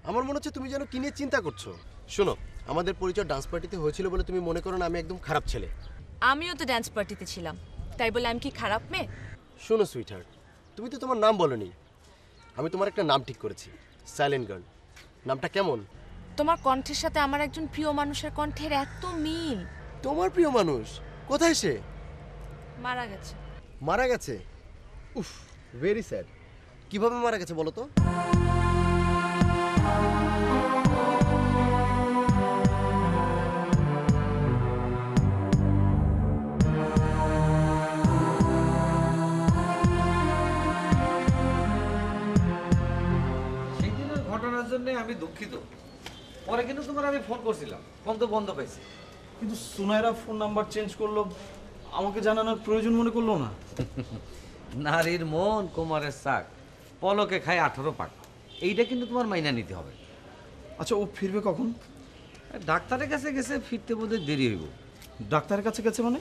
আমার মনে হচ্ছে তুমি যেন কি নিয়ে চিন্তা করছো। শোনো, আমাদের পরিচয় ডান্স পার্টিতে হয়েছিল বলে তুমি মনে করো না আমি একদম খারাপ ছেলে। আমিও তো ডান্স পার্টিতে ছিলাম, তাই বলে আমি কি খারাপ মেয়ে? শোনো সুইটহার্ট, তুমি তো তোমার নাম বলনি। আমি তোমার একটা নাম ঠিক করেছি, সাইলেন্ট গার্ল। নামটা কেমন? তোমার কণ্ঠের সাথে আমার একজন প্রিয় মানুষের কণ্ঠের এত মিল। তোমার প্রিয় মানুষ কোথায় সে? মারা গেছে। মারা গেছে? উফ, ভেরি স্যাড। কিভাবে মারা গেছে বলো তো? সেদিনের ঘটনার জন্য আমি দুঃখিত। পরে কিন্তু তোমার আমি ফোন করছিলাম, ফোন তো বন্ধ পাইছি। কিন্তু সুনাইরা ফোন নাম্বার চেঞ্জ করলো, আমাকে জানানোর প্রয়োজন মনে করলো না। নারীর মন কুমারের শাক, পলকে খায় 18 পাক, এইটা কিন্তু তোমার মাইনা নিতে হবে। আচ্ছা, ও ফিরবে কখন? ডাক্তারের কাছে গেছে, ফিরতে বোধহয় দেরি হইব। ডাক্তারের কাছে গেছে মানে?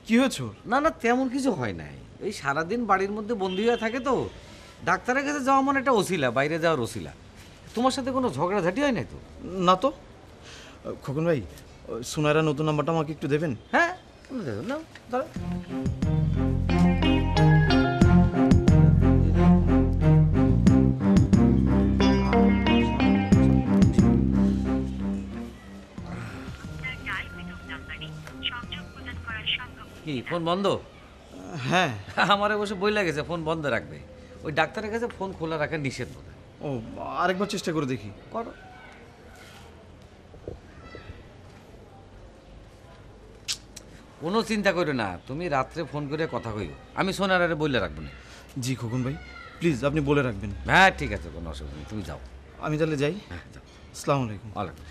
কি হয়েছে ওর? না না, তেমন কিছু হয় নাই, এই সারাদিন বাড়ির মধ্যে বন্দি হয়ে থাকে তো, ডাক্তারের কাছে যাওয়া মানে একটা ওসিলা, বাইরে যাওয়ার ওসিলা। তোমার সাথে কোনো ঝগড়াঝাটি হয় নাই তো? না তো। খোকন ভাই, সুনাইরা নতুন নাম্বারটা আমাকে একটু দেবেন? হ্যাঁ, নাও দাঁড়া। কি ফোন বন্ধ? হ্যাঁ, আমার অবশ্য বই লাগেছে ফোন বন্ধ রাখবে, ওই ডাক্তারের কাছে ফোন খোলা রাখা নিষেধ বোধ হয়। ও, আরেকবার চেষ্টা করে দেখি। করো। কোনো চিন্তা করো না, তুমি রাত্রে ফোন করে কথা কইও, আমি সোনারে বলে রাখবো না। জি খোকন ভাই, প্লিজ আপনি বলে রাখবেন। হ্যাঁ ঠিক আছে, কোনো অসুবিধা নেই, তুমি যাও। আমি তাহলে যাই। হ্যাঁ যাও। আসসালামু আলাইকুম। ওয়ালাইকুম।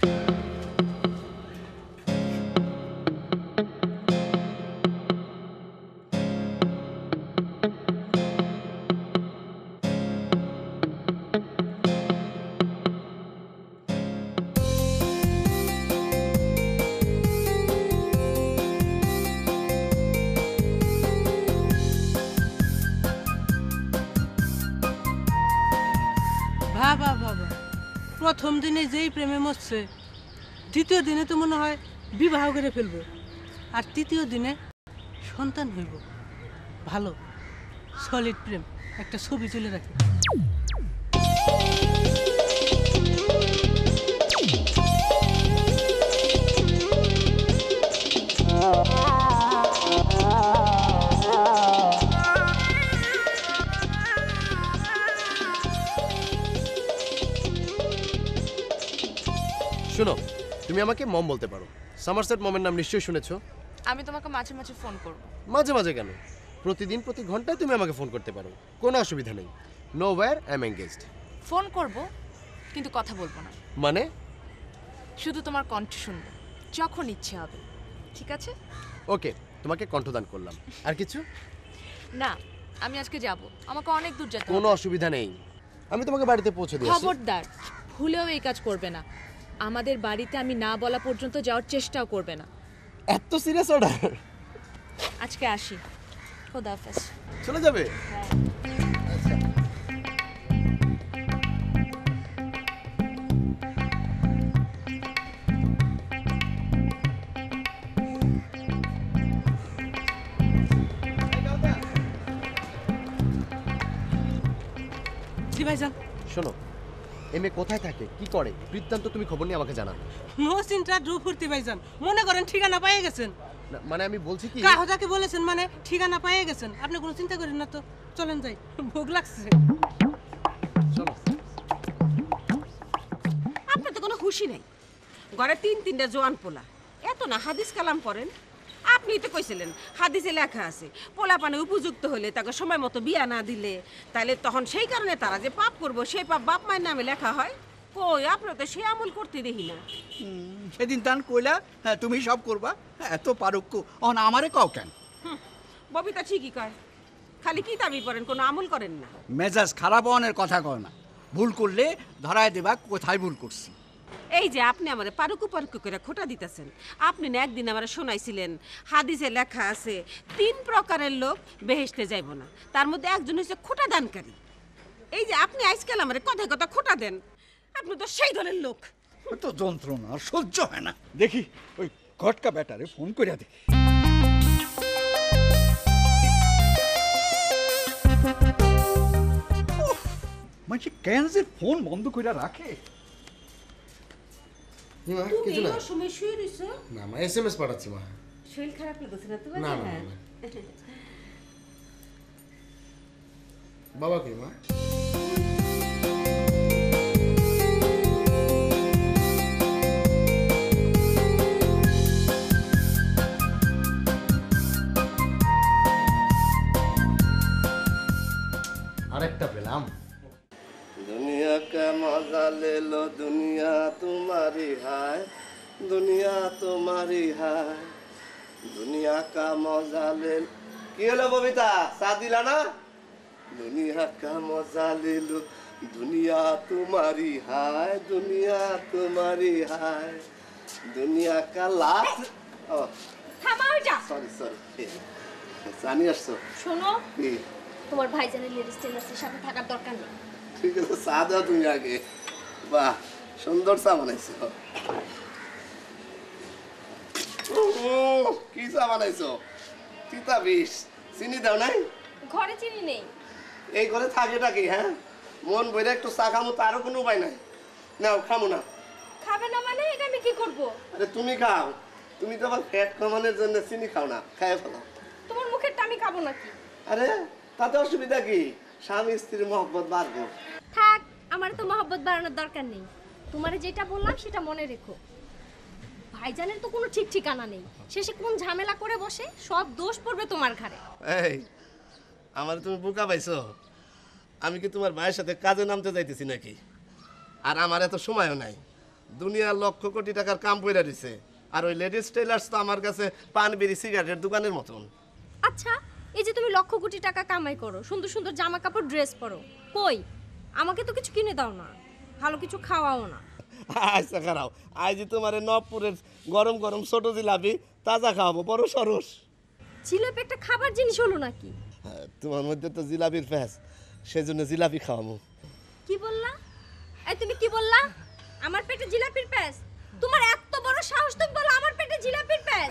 বাবা বাবা, প্রথম দিনে যেই প্রেমে মরছে, দ্বিতীয় দিনে তো মনে হয় বিবাহ করে ফেলবো, আর তৃতীয় দিনে সন্তান হইব। ভালো সলিড প্রেম, একটা ছবি তুলে রাখি। শোনো, তুমি আমাকে মম বলতে পারো। সামারসেট মমের নাম নিশ্চয়ই শুনেছো। আমি তোমাকে মাঝে মাঝে ফোন করব। মাঝে মাঝে কেন, প্রতিদিন প্রতি ঘন্টায় তুমি আমাকে ফোন করতে পারো, কোনো অসুবিধা নেই। No wire I am engaged. Phone করব কিন্তু কথা বলবো না, মানে? শুধু তোমার কণ্ঠ শুনবো যখন ইচ্ছে হবে, ঠিক আছে? ওকে, তোমাকে কণ্ঠদান করলাম। আর কিছু না, আমি আজকে যাব, আমাকে অনেক দূর যেতে কোনো হবে। অসুবিধা নেই, আমি তোমাকে বাড়িতে পৌঁছে দিয়েছি। খবরদার ভুলেও এই কাজ করবে না, আমাদের বাড়িতে আমি না বলা পর্যন্ত যাওয়ার চেষ্টাও করবে না। এত সিরিয়াস অর্ডার? আজকে আসি, খোদা হাফেজ। চলে যাবে? জি ভাইজান। শোনো, এমএ কোথায় থাকে, কি করে, বৃত্তান্ত তুমি খবর নিয়ে আমাকে জানাবে। নো চিন্তা ডু ফুর্তি ভাইজান, মনে করেন ঠিকানা পেয়ে গেছেন। না, মানে আমি বলছি কি, কাহতাকে বলেছেন মানে ঠিকানা পেয়ে গেছেন, আপনি কোনো চিন্তা করেন না তো। চলেন যাই, ভোগ লাগছে। চলো। আপনার তো কোনো খুশি নেই, ঘরে তিনটা জোয়ান পোলা, এত না হাদিস কালাম পড়েন। আপনি তো কইছিলেন হাদিসে লেখা আছে পোলা পানে উপযুক্ত হলে তাকে সময় মতো বিয়া না দিলে তাহলে তখন সেই কারণে তারা যে পাপ করবো সেই পাপ বাপ মায়ের নামে লেখা হয়। কই, আপনার তো সে আমল করতে দেখি না। সেদিন তান কইলা হ্যাঁ তুমি সব করবা, এত পারক্য অন আমারে কও কেন? ববিতা ঠিকই কয়, খালি কিতাবই পড়েন, কোনো আমল করেন না। মেজাজ খারাপ হওয়ার কথা কও না, ভুল করলে ধরায় দেবা কোথায় ভুল করছি। এই যে আপনি আমার পারুকু পারুকু করে খোটা দিতেছেন। আপনি না একদিন আমার শোনাইছিলেন হাদিসে লেখা আছে 3 প্রকারের লোক বেহেশতে যাইব না, তার মধ্যে একজন হচ্ছে খোটা দানকারী। এই যে আপনি আজকাল আমার কথায় কথা খোটা দেন, আপনি তো সেই দলের লোক। তো যন্ত্রণা আর সহ্য হয় না। দেখি ওই ঘটকা ব্যাটারে ফোন করিয়া দেখি। মানে কেন যে ফোন বন্ধ কইরা রাখে? কিছু না, সময় শুয়ে রইছো? না মা এসএমএস পাঠাচ্ছি মা। শরীর খারাপ লাগছে না তোমার? না না না। বাবা কে মা? আরেকটা পেলাম। দুনিয়া কেমন मजा ले लो दुनिया तुम्हारी है दुनिया तुम्हारी है दुनिया का मजा ले কি হলো ববিতা চা দিলা না दुनिया का मजा ले लो दुनिया तुम्हारी है दुनिया तुम्हारी है दुनिया का लाख থামাও যা সরি সরি জানি আসছো শোনো কি তোমার ভাইজানের লেডিস টেলার্সের সাথে থাকার দরকার নেই ঠিক আছে চা দাও তুমি আগে বাহ সুন্দর চা বানাইছো কি চা বানাইছো তিতা বিষ চিনি দাও নাই ঘরে চিনি নেই এই ঘরে থাকেটা কি হ্যাঁ মন বইরে একটু চা খামো তারও কোনো উপায় নাই নাও খামো না খাবে না মানে এটা আমি কি করব আরে তুমি খাও তুমি তো আবার ফ্যাট কমানোর জন্য চিনি খাও না খাই ফেলো তোমার মুখেরটা আমি খাবো নাকি আরে তাতে অসুবিধা কি স্বামী স্ত্রীর মহব্বত বাড়বো থাক আমার তো মহব্বত বাড়ানোর দরকার নেই তোমারে যেটা বললাম সেটা মনে রেখো ভাইজানের তো কোনো ঠিক ঠিকানা নেই শেষে কোন ঝামেলা করে বসে সব দোষ পড়বে তোমার ঘাড়ে এই আমার তুমি বোকা পাইছো আমি কি তোমার ভাইয়ের সাথে কাজে নামতে যাইতেছি নাকি আর আমার এত সময়ও নাই দুনিয়ার লক্ষ কোটি টাকার কাম পইরা দিছে আর ওই লেডিস টেলার্স তো আমার কাছে পান বিড়ি সিগারেটের দোকানের মতন আচ্ছা এই যে তুমি লক্ষ কোটি টাকা কামাই করো সুন্দর সুন্দর জামা কাপড় ড্রেস পরো কই আমাকে তো কিছু কিনে দাও না ভালো কিছু খাওয়াও না আচ্ছা খারাও আজ তোমার নবপুরের গরম গরম ছোট জিলাপি তাজা খাওয়াবো বড় সরস জিলাপি একটা খাবার জিনিস হলো নাকি তোমার মধ্যে তো জিলাপির ফ্যাস সেজন্য জিলাপি খাওয়াবো কি বললা এই তুমি কি বললা আমার পেটে জিলাপির প্যাস তোমার এত বড় সাহস তুমি বলো আমার পেটে জিলাপির প্যাস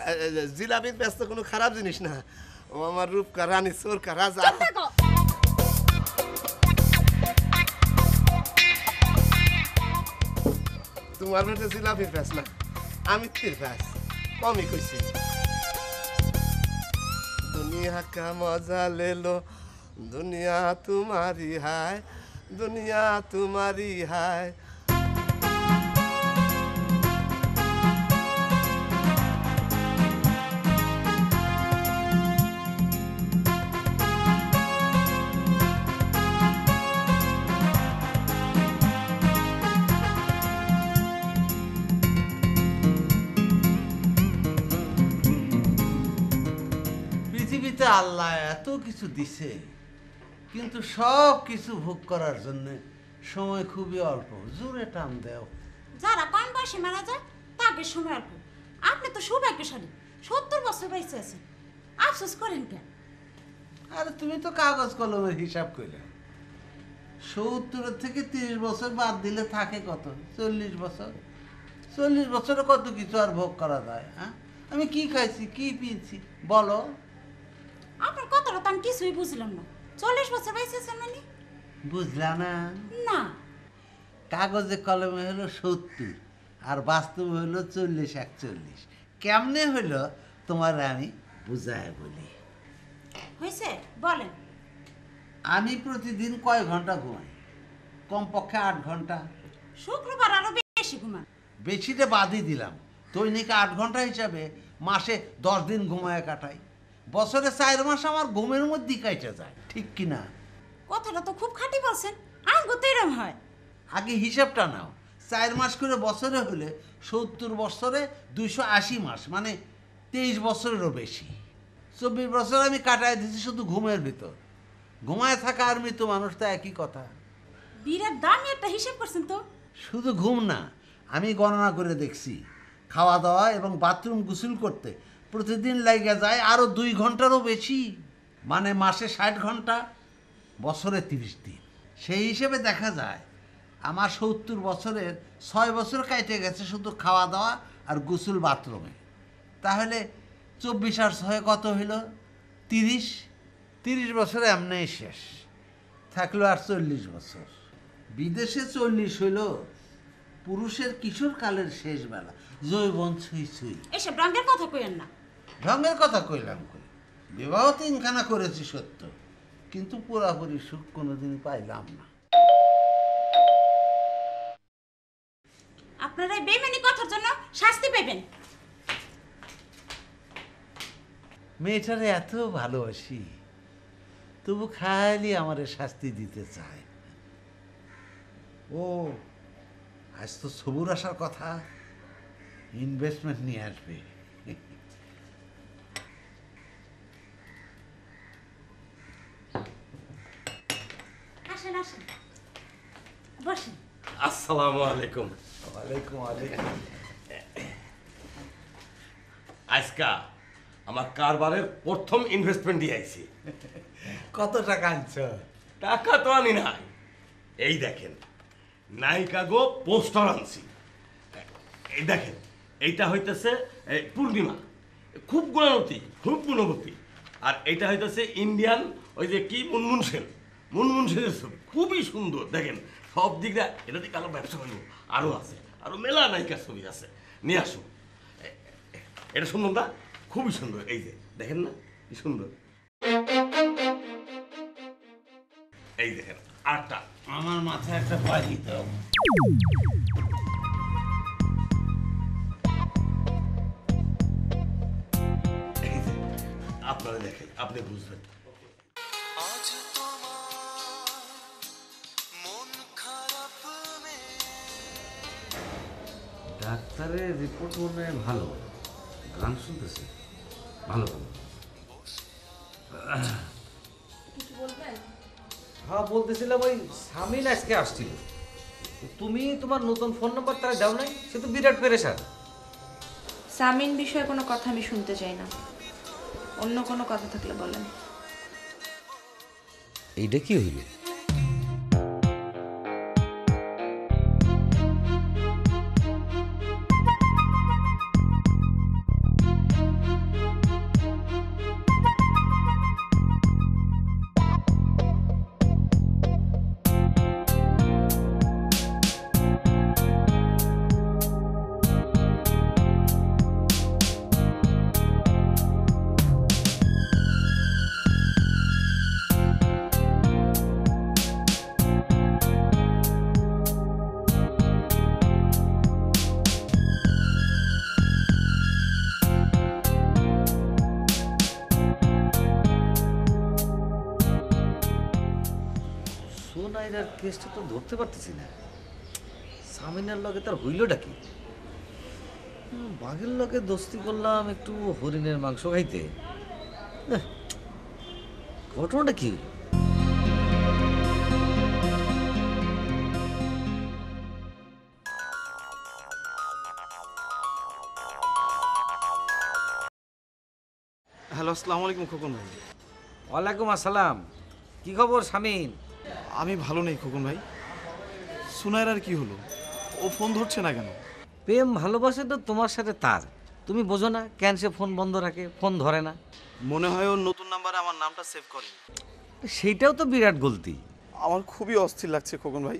জিলাপির প্যাস তো কোনো খারাপ জিনিস না ও আমার রূপকা রানী সোরকা রাজা তোমার পেটে জিলাপির প্যাস না আমিত্তির প্যাস কমই কইছি दुनिया का मजा ले लो दुनिया तुम्हारी है दुनिया तुम्हारी है পৃথিবীতে আল্লাহ এত কিছু দিছে কিন্তু সব কিছু ভোগ করার জন্য সময় খুবই অল্প জোরে টান দেও যারা কম বয়সে মারা যায় তাদের সময় অল্প আপনি তো সৌভাগ্যশালী 70 বছর বয়সে আছেন আফসোস করেন কেন আরে তুমি তো কাগজ কলমের হিসাব কইলে 70 থেকে 30 বছর বাদ দিলে থাকে কত 40 বছর 40 বছরে কত কিছু আর ভোগ করা যায় হ্যাঁ আমি কি খাইছি কি পিয়েছি বলো আপনার কথাটা তো আমি কিছুই বুঝলাম না 40 বছর বয়সে আছেন মানে বুঝলা না না কাগজে কলমে হলো 70 আর বাস্তবে হলো 40-41 কেমনে হলো তোমার আমি বুঝায় বলি হয়েছে বলেন আমি প্রতিদিন কয় ঘন্টা ঘুমাই কমপক্ষে 8 ঘন্টা শুক্রবার আরো বেশি ঘুমান বেশিটা বাদই দিলাম দৈনিক 8 ঘন্টা হিসাবে মাসে 10 দিন ঘুমায় কাটাই বছরে 4 মাস আমার ঘুমের মধ্যেই কাটে যায় ঠিক কি না কথাটা তো খুব খাঁটি বলছেন আমগো তো এরকম হয় আগে হিসাবটা নাও 4 মাস করে বছরে হলে 70 বছরে 280 মাস মানে 23 বছরেরও বেশি 24 বছর আমি কাটায় দিচ্ছি শুধু ঘুমের ভিতর ঘুমায় থাকা আর মৃত মানুষ তো একই কথা বিরাট দামি একটা হিসাব করছেন তো শুধু ঘুম না আমি গণনা করে দেখছি খাওয়া দাওয়া এবং বাথরুম গোসল করতে প্রতিদিন লাগে যায় আরও 2 ঘন্টারও বেশি মানে মাসে 60 ঘন্টা বছরে 30 দিন সেই হিসেবে দেখা যায় আমার 70 বছরের 6 বছর কাটে গেছে শুধু খাওয়া দাওয়া আর গোসল বাথরুমে তাহলে 24 আর 6 কত হইল 30 বছরে এমনি শেষ থাকলো আর 40 বছর বিদেশে 40 হইল পুরুষের কিশোর কালের শেষ বেলা যৌবন ছুঁই ছুঁই এসব রঙের কথা কইেন না ঢঙ্গের কথা কইলাম কই বিবাহ 3খানা করেছি সত্য কিন্তু পুরাপুরি সুখ কোনোদিন পাইলাম না আপনারা এই বেইমানি কথার জন্য শাস্তি পাবেন মেয়েটারে এত ভালোবাসি তবু খালি আমারে শাস্তি দিতে চায় ও আজ তো সবুর আসার কথা, ইনভেস্টমেন্ট নিয়ে আসবে। আসেন আসেন, বসেন। আসসালামু আলাইকুম। ওয়ালাইকুম আলাইকুম। আজকা আমার কারবারের প্রথম ইনভেস্টমেন্ট দিয়ে আইছি। কত টাকা আনছ? টাকা তো আনি নাই, এই দেখেন নায়িকা গো পোস্টার আনছি। এই দেখেন এইটা হইতেছে পূর্ণিমা, খুব গুণবতী, খুব গুণবতী। আর এইটা হইতেছে ইন্ডিয়ান ওই যে কি মুনমুন সেন, মুনমুন সেনের ছবি, খুবই সুন্দর। দেখেন সব দিক দিয়ে এটা দিকে আরো ব্যবসা করবো, আরো আছে, আরো মেলা নায়িকার ছবি আছে, নিয়ে আসুন। এটা সুন্দর না? খুবই সুন্দর। এই যে দেখেন না কি সুন্দর। এই দেখেন আরেকটা, আমার মাথায় একটা বাজি দাও। আপনারা দেখেন, আপনি বুঝবেন। ডাক্তারের রিপোর্ট মনে হয় ভালো, গান শুনতেছে ভালো ভালো। কিছু বলবেন? হ্যাঁ বলতেছিলাম, ওই সামিন আজকে আসছিল, তুমি তোমার নতুন ফোন নাম্বার তারা দাও নাই, সে তো বিরাট পেরেশান। সামিন বিষয়ে কোনো কথা আমি শুনতে চাই না, অন্য কোনো কথা থাকলে বলেন। এইটা কি হইল? সোনাইরার কেসটা তো ধরতে পারতেছি না। সামিনার লগে তার হইলটা কি? বাঘের লগে দোস্তি করলাম একটু হরিণের মাংস খাইতে, ঘটনাটা কি? হ্যালো, আসসালামু আলাইকুম খোকন ভাই। ওয়ালাইকুম আসসালাম। কি খবর শামিন? আমি ভালো নেই খোকন ভাই। সুনাইর আর কি হলো? ও ফোন ধরছে না কেন? প্রেম ভালোবাসে তো তোমার সাথে তার, তুমি বোঝো না কেন সে ফোন বন্ধ রাখে, ফোন ধরে না? মনে হয় ওর নতুন নাম্বারে আমার নামটা সেভ করেনি। সেইটাও তো বিরাট গলতি। আমার খুবই অস্থির লাগছে খোকন ভাই,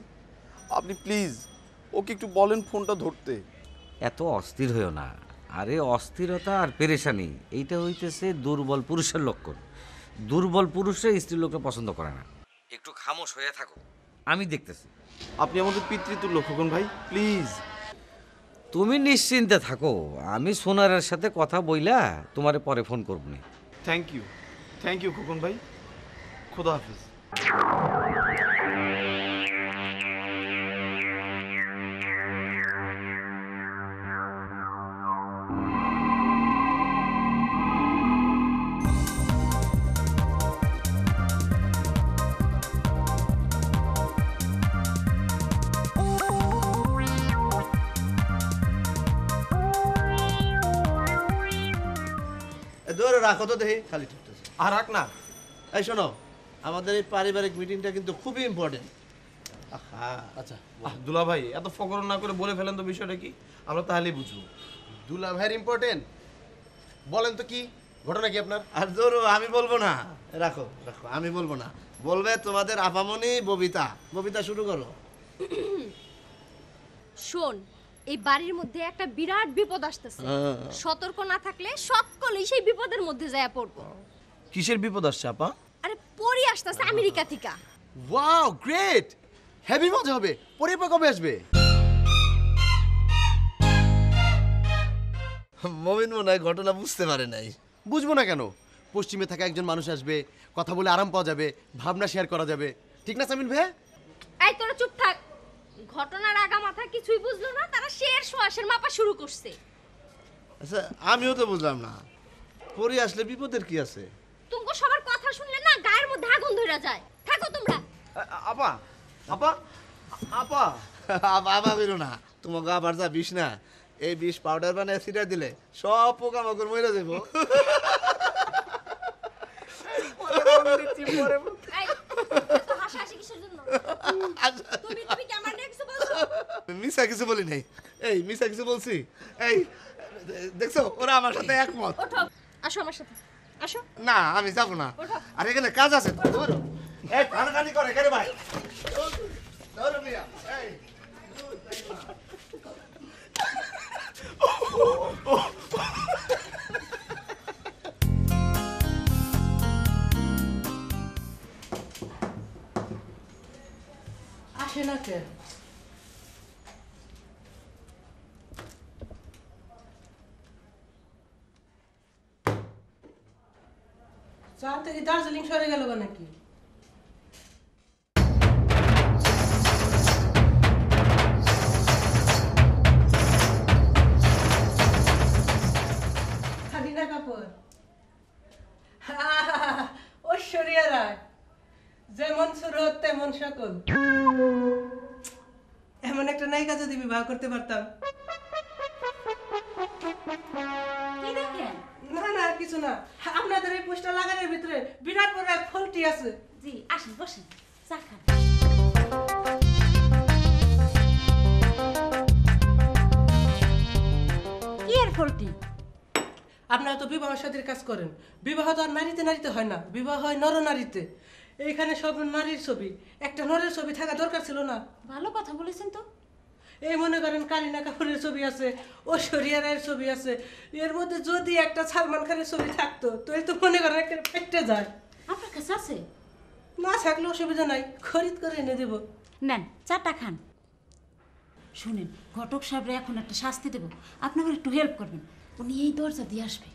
আপনি প্লিজ ওকে একটু বলেন ফোনটা ধরতে। এত অস্থির হয়েও না। আরে অস্থিরতা আর পেরেশানি এইটা হইতেছে দুর্বল পুরুষের লক্ষণ। দুর্বল পুরুষরা স্ত্রী লোককে পছন্দ করে না। একটু খামোশ হয়ে থাকো, আমি দেখতেছি। আপনি আমাদের পিতৃতুল্য খোকন ভাই, প্লিজ। তুমি নিশ্চিন্তে থাকো, আমি সোনারের সাথে কথা বইলা তোমারে পরে ফোন করব না। থ্যাংক ইউ খোকন ভাই, খোদা হাফিজ। ধরে রাখো তো দেখি, খালি ঠুকতেছে। আর রাখ না। এই শোনো, আমাদের এই পারিবারিক মিটিংটা কিন্তু খুবই ইম্পর্টেন্ট। আচ্ছা দুলা ভাই, এত ফকর না করে বলে ফেলেন তো বিষয়টা কি, আমরা তাহলেই বুঝবো। দুলা ভাইয়ের ইম্পর্টেন্ট বলেন তো, কি ঘটনা কি আপনার? আর জোর আমি বলবো না, রাখো রাখো, আমি বলবো না, বলবে তোমাদের আপামনি ববিতা। ববিতা শুরু করো। শোন, এই বাড়ির মধ্যে একটা বিরাট বিপদ আসতেছে, সতর্ক না থাকলে সকলেই সেই বিপদের মধ্যে যায় পড়বো। কিসের বিপদ আসছে আপা? আরে পরি আসতেছে আমেরিকা থেকে। ওয়াও গ্রেট, হেভি মজা হবে। পরে কবে আসবে? মমিন মনে হয় ঘটনা বুঝতে পারে নাই। বুঝবো না কেন? পশ্চিমে থাকা একজন মানুষ আসবে, কথা বলে আরাম পাওয়া যাবে, ভাবনা শেয়ার করা যাবে, ঠিক না সামিন ভাই? এই তোরা চুপ থাক, ঘটনার আগা মাথা কথা কিছুই বুঝলো না, তারা শের সোয়াশের মাপা শুরু করছে। আচ্ছা আমিও তো বুঝলাম না, পরি আসলে বিপদের কি আছে? তুমি সবার কথা শুনলে না গায়ের মধ্যে আগুন ধরে যায়। থাকো তোমরা। আপা আপা আপা আপা বেরো না, তোমাকে আবার যা বিষ না, এই বিষ পাউডার বানায় ছিটা দিলে সব পোকামাকড় মরে যাবো। মিশা কিছু বলি নাই, এই মিশা কিছু বলছি? এই দেখছো ওরা আমার সাথে একমত। আসো আমার সাথে, আসো। না আমি যাবো না, আর এখানে কাজ আছে। ধরো এই কানাকানি করে কেন ভাই? ধরো মিয়া, এই আসে না কে? চা থেকে দার্জিলিং সরে গেল নাকি? কারিনা কাপুর, ঐশ্বরিয়া রায়, যেমন সুরত তেমন সকল। এমন একটা নায়িকা যদি বিবাহ করতে পারতাম। না না কিছু না, আপনাদের এই পোস্টার লাগানোর ভিতরে বিরাট বড় এক ফলটি আছে। জি আসেন বসেন, চা খান। কি এর ফলটি? আপনারা তো বিবাহ সাথীর কাজ করেন, বিবাহ তো আর নারীতে নারীতে হয় না, বিবাহ হয় নরনারীতে। এইখানে সব নারীর ছবি, একটা নরের ছবি থাকা দরকার ছিল না? ভালো কথা বলেছেন তো। এই মনে করেন কারিনা কাপুরের ছবি আছে, ঐশ্বরিয়া রায়ের ছবি আছে, এর মধ্যে যদি একটা সালমান খানের ছবি থাকতো তো এই তো মনে করেন একটা পেটে যায়। আপনার কাছে আছে? না থাকলে অসুবিধা নাই, খরিদ করে এনে দেবো। নেন চাটা খান। শুনেন, ঘটক সাহেবরা এখন একটা শাস্তি দেব, আপনি আমার একটু হেল্প করবেন। উনি এই দরজা দিয়ে আসবে,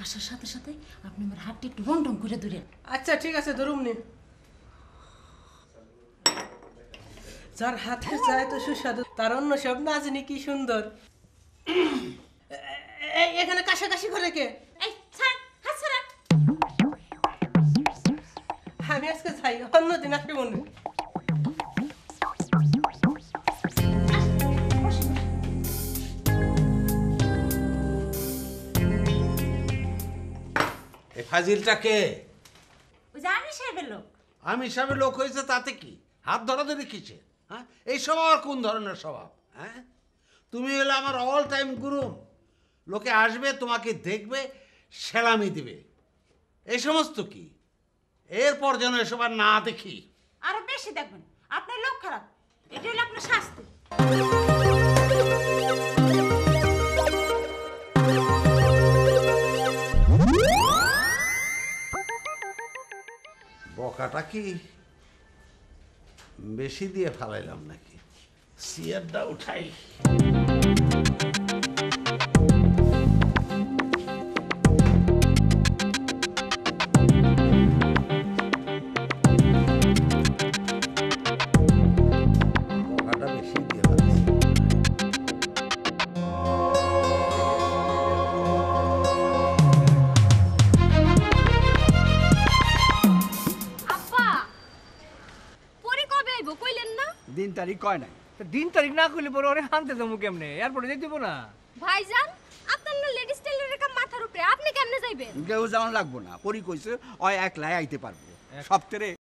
আসার সাথে সাথে আপনি আমার হাতটা একটু রং রং করে ধরেন। আচ্ছা ঠিক আছে, ধরুন নি। যার হাতের চায় তো সুস্বাদু, তার অন্য সব না জানি কি সুন্দর। এখানে কাশাকাশি করে কে? আমি আজকে যাই, অন্যদিন আসবে মনে। এই ফাজিলটা কে? ওই যে আমি সাহেবের লোক। আমি হিসাবে লোক হয়েছে তাতে কি? হাত ধরাধরি কিসে? হ্যাঁ, এই স্বভাব আর কোন ধরনের স্বভাব? হ্যাঁ, তুমি হলে আমার অল টাইম গুরুম। লোকে আসবে, তোমাকে দেখবে, সেলামি দিবে, এই সমস্ত কি? এরপর যেন এসব আর না দেখি। আরো বেশি দেখবেন, আপনার লোক খারাপ, এটা হলো আপনার শাস্তি। বকাটা কি বেশি দিয়ে ফেলাইলাম নাকি? সিয়ারটা উঠাই। বকাটা বেশি দিয়ে ফেলাইছি। দিন তারিখ কয় নাই। দিন তারিখ না কইলে পরে ওরে আনতে যাবো কেমনে? এয়ারপোর্টে যেতে দেবো না? ভাইজান আপনার না লেডিস টেইলরের কাম মাথার উপরে, আপনি কেমনে যাইবেন? কেউ যেমন লাগবো না, পরি কইছে ওই একলাই আইতে পারবো। সপ্তাহে